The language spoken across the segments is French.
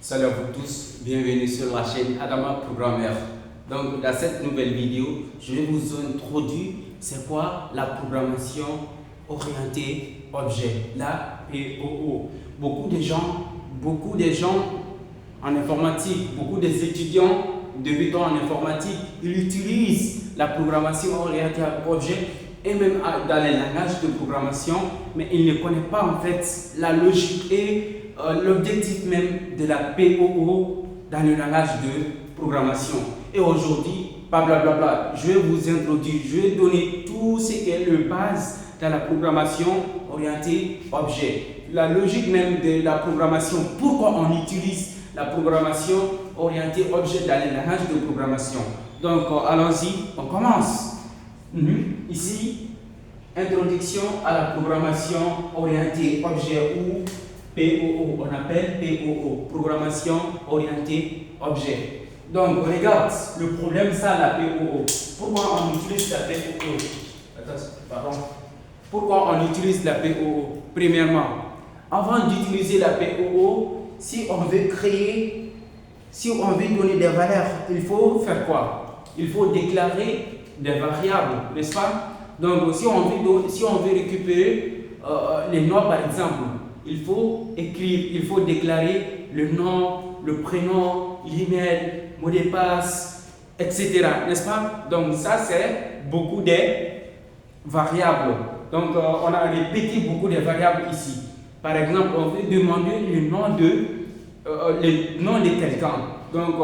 Salut à vous tous, bienvenue sur la chaîne Adama Programmeur. Donc dans cette nouvelle vidéo, je vais vous introduire c'est quoi la programmation orientée objet, la POO. Beaucoup de gens en informatique, beaucoup des étudiants débutants en informatique, ils utilisent la programmation orientée objet et même dans les langages de programmation, mais ils ne connaissent pas en fait la logique et l'objectif même de la POO dans le langage de programmation. Et aujourd'hui, pas blablabla, je vais vous introduire, je vais donner tout ce qui est le base dans la programmation orientée objet. La logique même de la programmation, pourquoi on utilise la programmation orientée objet dans les langages de programmation. Donc allons-y, on commence. Ici, introduction à la programmation orientée objet ou POO, on appelle POO, programmation orientée objet. Donc regarde, le problème ça la POO. Pourquoi on utilise la POO? Pardon. Pourquoi on utilise la POO? Premièrement, avant d'utiliser la POO, si on veut créer, si on veut donner des valeurs, il faut faire quoi? Il faut déclarer des variables, n'est-ce pas? Donc si on veut récupérer les noms par exemple, il faut écrire, il faut déclarer le nom, le prénom, l'email, mot de passe, etc. N'est-ce pas? Donc ça c'est beaucoup de variables. Donc on a répété beaucoup de variables ici. Par exemple, on veut demander le nom de quelqu'un. Donc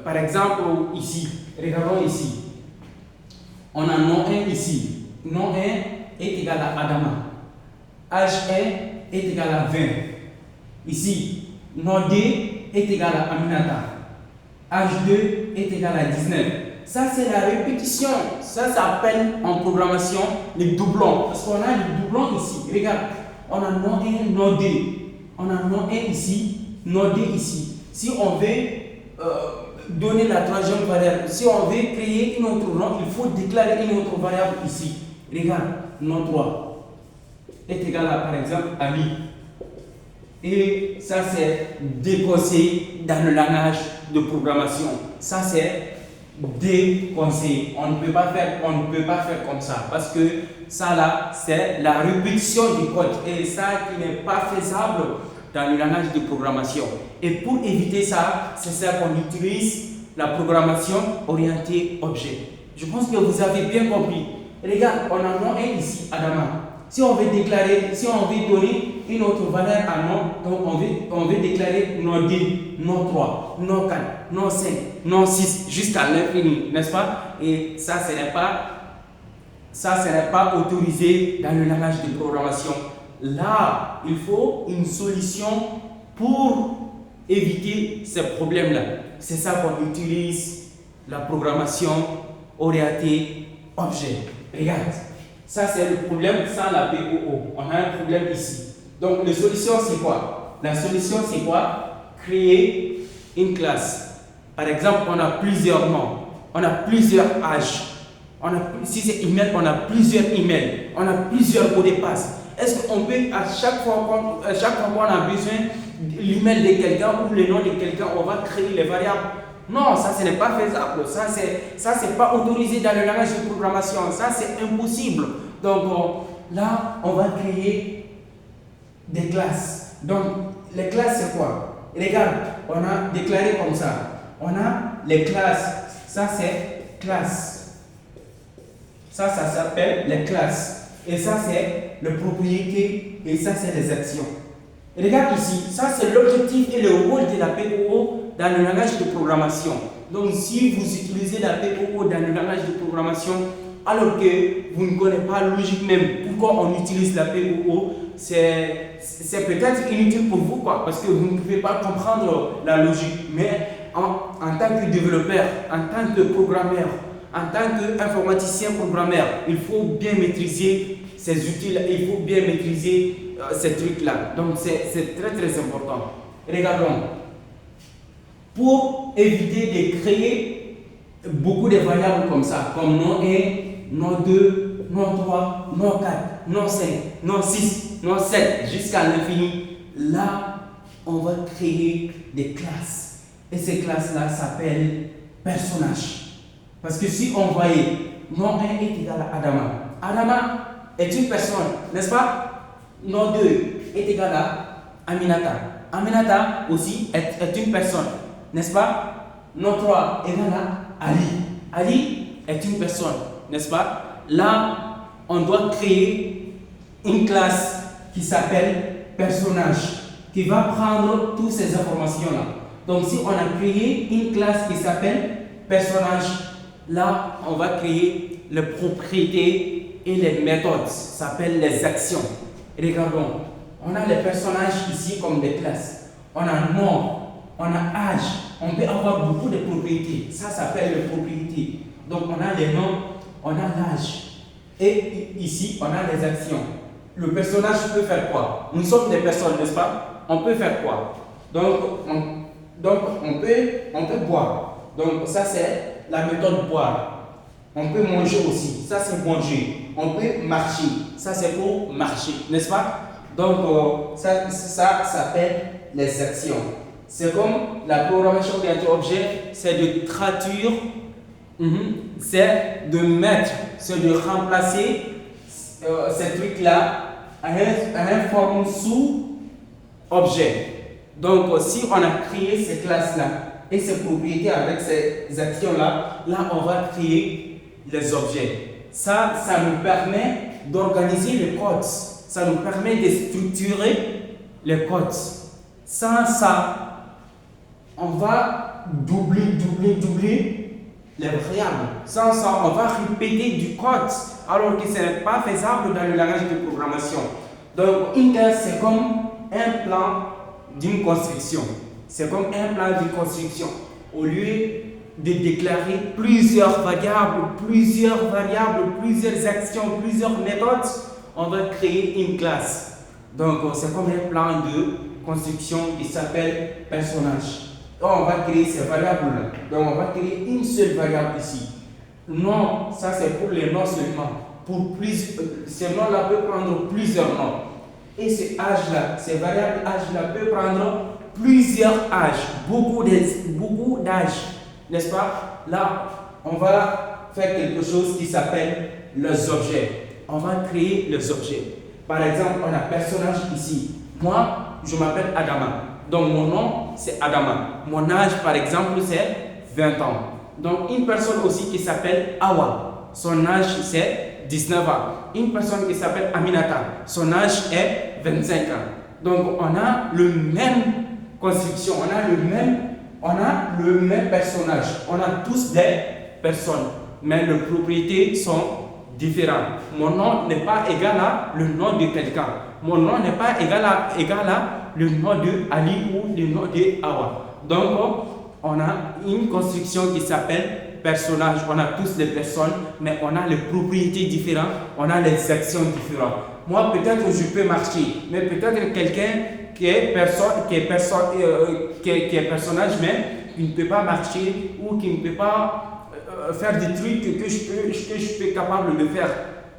par exemple ici, regardons ici. On a nom 1 ici. Nom 1 est égal à Adama. Âge 1 est égal à 20. Ici, nom 2 est égal à Aminata. Âge 2 est égal à 19. Ça, c'est la répétition. Ça s'appelle en programmation les doublons. Parce qu'on a les doublons ici. Regarde, on a nom 1, nom 2. On a nom 1 ici, nom 2 ici. Si on veut donner la troisième variable, si on veut créer une autre nom, il faut déclarer une autre variable ici. Regarde, nom 3 est égal à, par exemple, Ali. Et ça, c'est déconseillé dans le langage de programmation. Ça, c'est déconseillé. On ne peut pas faire comme ça. Parce que ça, là, c'est la répétition du code. Et ça qui n'est pas faisable dans le langage de programmation. Et pour éviter ça, c'est ça qu'on utilise la programmation orientée objet. Je pense que vous avez bien compris. Regarde, on a nom 1 ici, Adama. Si on veut déclarer, si on veut donner une autre valeur à nom, donc on veut déclarer nom 2, nom 3, nom 4, nom 5, nom 6, jusqu'à l'infini, n'est-ce pas? Et ça, ce n'est pas autorisé dans le langage de programmation. Là, il faut une solution pour éviter ces problèmes-là. C'est ça qu'on utilise la programmation orientée objet. Regarde. Ça, c'est le problème sans la POO. On a un problème ici. Donc, la solution, c'est quoi? La solution, c'est quoi? Créer une classe. Par exemple, on a plusieurs noms. On a plusieurs âges. Si c'est email, on a plusieurs emails. On a plusieurs mots de passe. Est-ce qu'on peut, à chaque fois qu'on a besoin de l'email de quelqu'un ou le nom de quelqu'un, on va créer les variables? Non, ça ce n'est pas faisable, ça c'est pas autorisé dans le langage de programmation, ça c'est impossible. Donc là, on va créer des classes. Donc les classes c'est quoi? Regarde, on a déclaré comme ça. On a les classes, ça c'est classe. Ça s'appelle les classes. Et ça c'est le propriété et ça c'est les actions. Regarde ici, ça c'est l'objectif et le rôle de la POO dans le langage de programmation. Donc si vous utilisez la POO dans le langage de programmation alors que vous ne connaissez pas la logique même, pourquoi on utilise la POO, c'est peut-être inutile pour vous quoi, parce que vous ne pouvez pas comprendre la logique. Mais en tant que développeur, en tant que programmeur, en tant qu'informaticien programmeur, il faut bien maîtriser ces outils-là, il faut bien maîtriser ces trucs-là. Donc c'est très très important. Regardons. Pour éviter de créer beaucoup de variables comme ça, comme nom 1, nom 2, nom 3, nom 4, nom 5, nom 6, nom 7, jusqu'à l'infini, là, on va créer des classes. Et ces classes-là s'appellent personnages. Parce que si on voyait nom 1 est égal à Adama, Adama est une personne, n'est-ce pas? Nom 2 est égal à Aminata. Aminata aussi est une personne, n'est-ce pas? Nom 3 est égal à Ali. Ali est une personne, n'est-ce pas? Là, on doit créer une classe qui s'appelle personnage, qui va prendre toutes ces informations-là. Donc, si on a créé une classe qui s'appelle personnage, là, on va créer les propriétés et les méthodes, ça s'appelle les actions. Regardons, on a les personnages ici comme des classes. On a nom, on a âge, on peut avoir beaucoup de propriétés. Ça s'appelle les propriétés. Donc, on a les noms, on a l'âge. Et ici, on a les actions. Le personnage peut faire quoi? Nous sommes des personnes, n'est-ce pas? On peut faire quoi? Donc, on peut boire. Donc, ça, c'est la méthode boire. On peut manger aussi. Ça, c'est manger. On peut marcher. Ça, c'est pour marcher, n'est-ce pas? Donc, ça s'appelle les actions. C'est comme la programmation orientée-objet, c'est de traduire, c'est de mettre, c'est de remplacer ces trucs-là à une forme sous-objet. Donc, si on a créé ces classes-là et ces propriétés avec ces actions-là, là, on va créer les objets. Ça nous permet d'organiser les codes. Ça nous permet de structurer les codes. Sans ça, on va doubler les variables. Sans ça, on va répéter du code, alors que ce n'est pas faisable dans le langage de programmation. Donc, une classe, c'est comme un plan d'une construction. C'est comme un plan d'une construction. Au lieu de déclarer plusieurs variables, plusieurs actions, plusieurs méthodes, on va créer une classe. Donc, c'est comme un plan de construction qui s'appelle personnage. Donc, on va créer ces variables-là. Donc, on va créer une seule variable ici. Nom, ça c'est pour les noms seulement. Ces noms-là peuvent prendre plusieurs noms. Et ces âges-là, ces variables âges-là peuvent prendre plusieurs âges, beaucoup d'âges, n'est-ce pas? Là, on va faire quelque chose qui s'appelle les objets. On va créer les objets. Par exemple, on a personnage ici. Moi, je m'appelle Adama. Donc, mon nom, c'est Adama. Mon âge, par exemple, c'est 20 ans. Donc, une personne aussi qui s'appelle Awa. Son âge, c'est 19 ans. Une personne qui s'appelle Aminata. Son âge est 25 ans. Donc, on a le même construction. On a le même personnage. On a tous des personnes. Mais les propriétés sont différentes. Mon nom n'est pas égal à le nom de quelqu'un. Mon nom n'est pas égal à le nom de Ali ou le nom de Awa. Donc, on a une construction qui s'appelle personnage. On a tous les personnes, mais on a les propriétés différentes, on a les actions différentes. Moi, peut-être je peux marcher, mais peut-être quelqu'un qui est personnage, mais qui ne peut pas marcher ou qui ne peut pas faire des trucs que je suis capable de faire.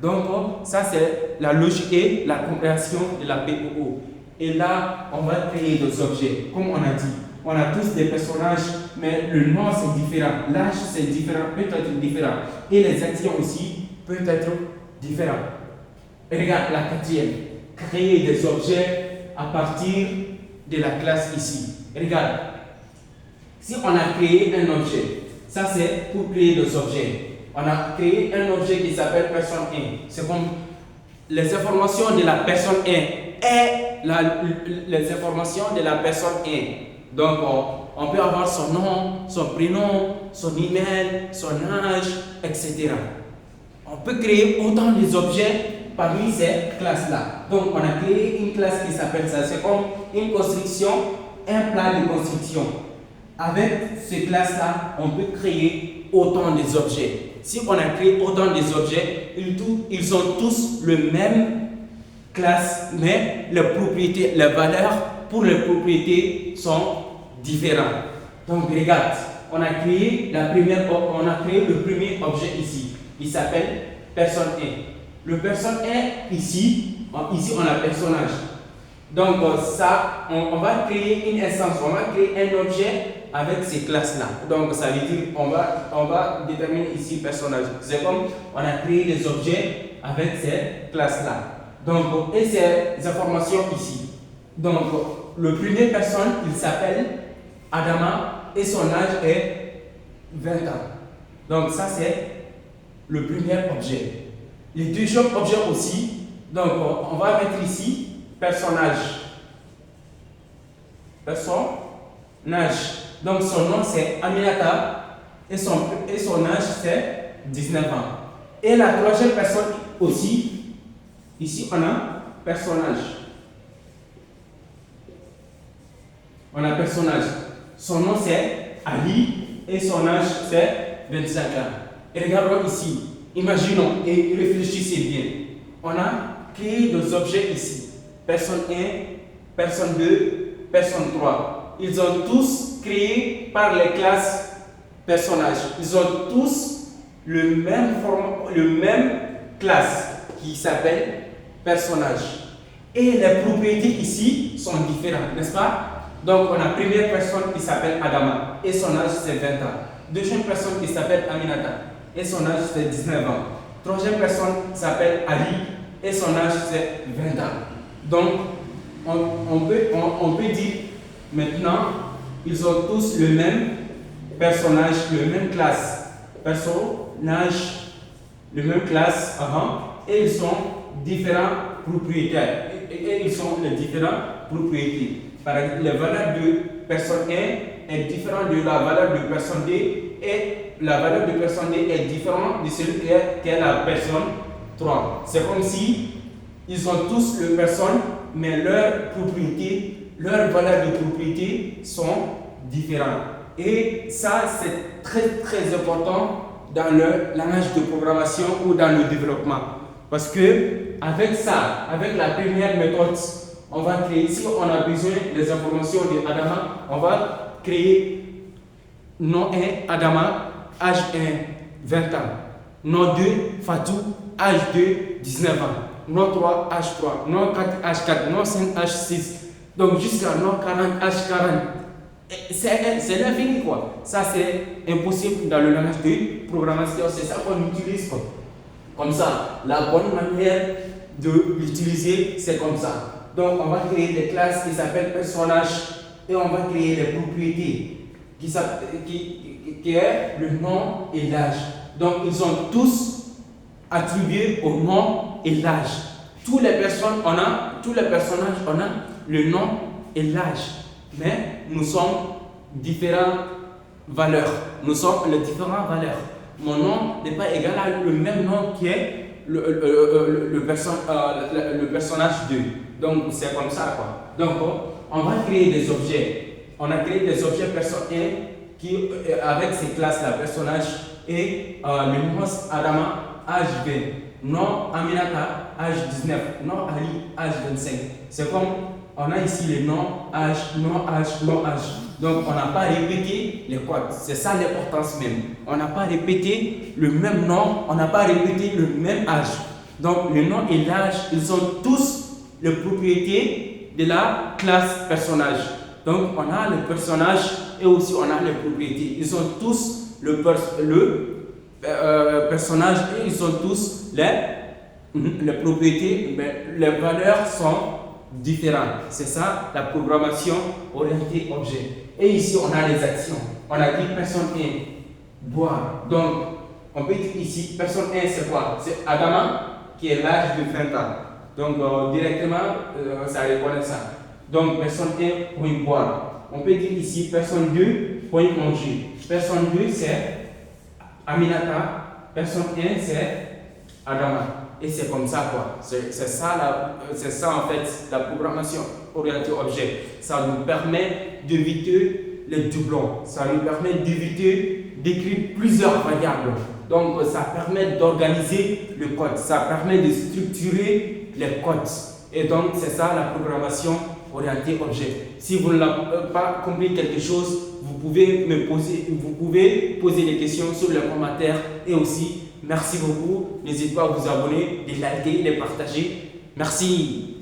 Donc, ça, c'est la logique et la compréhension de la POO. Et là, on va créer des objets, comme on a dit. On a tous des personnages, mais le nom c'est différent, l'âge c'est différent, peut-être différent. Et les actions aussi peuvent être différentes. Et regarde la quatrième, créer des objets à partir de la classe ici. Et regarde, si on a créé un objet, ça c'est pour créer des objets. On a créé un objet qui s'appelle personne 1. C'est comme les informations de la personne 1 et les informations de la personne 1. Donc, on peut avoir son nom, son prénom, son email, son âge, etc. On peut créer autant d'objets parmi ces classes-là. Donc, on a créé une classe qui s'appelle ça. C'est comme une construction, un plan de construction. Avec ces classes-là, on peut créer autant d'objets. Si on a créé autant d'objets, ils ont tous le même classe, mais les propriétés, les valeurs pour les propriétés sont différentes. Donc regarde, on a créé le premier objet ici, qui s'appelle personne 1. Le personne 1 ici on a personnage. Donc ça, on va créer une instance, on va créer un objet avec ces classes-là. Donc ça veut dire on va déterminer ici personnage. C'est comme on a créé des objets avec ces classes-là. Donc, et ces informations ici. Donc, le premier personne, il s'appelle Adama et son âge est 20 ans. Donc, ça c'est le premier objet. Les deuxième objets aussi, donc on va mettre ici personnage. Personnage. Donc, son nom c'est Aminata et son âge c'est 19 ans. Et la troisième personne aussi, ici on a personnage. On a personnage. Son nom c'est Ali et son âge c'est 25 ans. Et regardons ici. Imaginons et réfléchissez bien. On a créé des objets ici. Personne 1, personne 2, personne 3. Ils ont tous créé par les classes personnages. Ils ont tous le même classe qui s'appelle personnage. Et les propriétés ici sont différentes, n'est-ce pas? Donc on a première personne qui s'appelle Adama et son âge c'est 20 ans. Deuxième personne qui s'appelle Aminata et son âge c'est 19 ans. Troisième personne s'appelle Ali et son âge c'est 20 ans. Donc on peut dire maintenant ils ont tous le même personnage, le même classe. Personnage, le même classe avant, et ils sont différents propriétaires. Et ils sont les différentes propriétés. Par exemple, la valeur de personne 1 est différente de la valeur de personne D, et la valeur de personne D est différente de celui qui est la personne 3. C'est comme si ils ont tous le personne, mais leurs propriétés, leurs valeurs de propriété sont différentes. Et ça, c'est très important dans le langage de programmation ou dans le développement. Parce que avec ça, avec la première méthode, on va créer, si on a besoin des informations de Adama, on va créer nom 1, Adama, âge 1, 20 ans. Nom 2, Fatou, âge 2, 19 ans. Nom 3, âge 3. Nom 4, âge 4. Nom 5, âge 6. Donc jusqu'à nom 40, âge 40. C'est l'infini quoi. Ça c'est impossible dans le langage de programmation. C'est ça qu'on utilise quoi. Comme ça. La bonne manière de l'utiliser, c'est comme ça. Donc on va créer des classes qui s'appellent personnages et on va créer des propriétés qui est le nom et l'âge. Donc ils sont tous attribués au nom et l'âge. Tous les personnages, on a le nom et l'âge. Mais nous sommes différentes valeurs. Nous sommes les différentes valeurs. Mon nom n'est pas égal à le même nom qui est le personnage 2. Donc c'est comme ça quoi. Donc on va créer des objets. On a créé des objets personne 1 qui avec ces classes là, personnage et le nom Adama, âge 20. Nom Aminata, âge 19. Nom Ali, âge 25. C'est comme on a ici les noms, âge, nom, âge, nom, âge. Donc, on n'a pas répété les codes. C'est ça l'importance même. On n'a pas répété le même nom, on n'a pas répété le même âge. Donc, le nom et l'âge, ils ont tous les propriétés de la classe personnage. Donc, on a le personnage et aussi on a les propriétés. Ils ont tous le personnage et ils ont tous les propriétés, mais les valeurs sont différentes. C'est ça la programmation orientée objet. Et ici on a les actions. On a dit personne 1, boire. Donc on peut dire ici personne 1 c'est quoi? C'est Adama qui est l'âge de 20 ans. Donc directement ça reconnaît ça. Donc personne 1 point boire. On peut dire ici personne 2 point manger. Personne 2 c'est Aminata. Personne 1 c'est Adama. Et c'est comme ça quoi. C'est ça en fait la programmation orientée objet. Ça nous permet d'éviter les doublons. Ça nous permet d'éviter d'écrire plusieurs variables. Donc ça permet d'organiser le code. Ça permet de structurer les codes. Et donc c'est ça la programmation orientée objet. Si vous n'avez pas compris quelque chose, vous pouvez poser des questions sur les commentaires et aussi merci beaucoup. N'hésitez pas à vous abonner, les liker, les partager. Merci.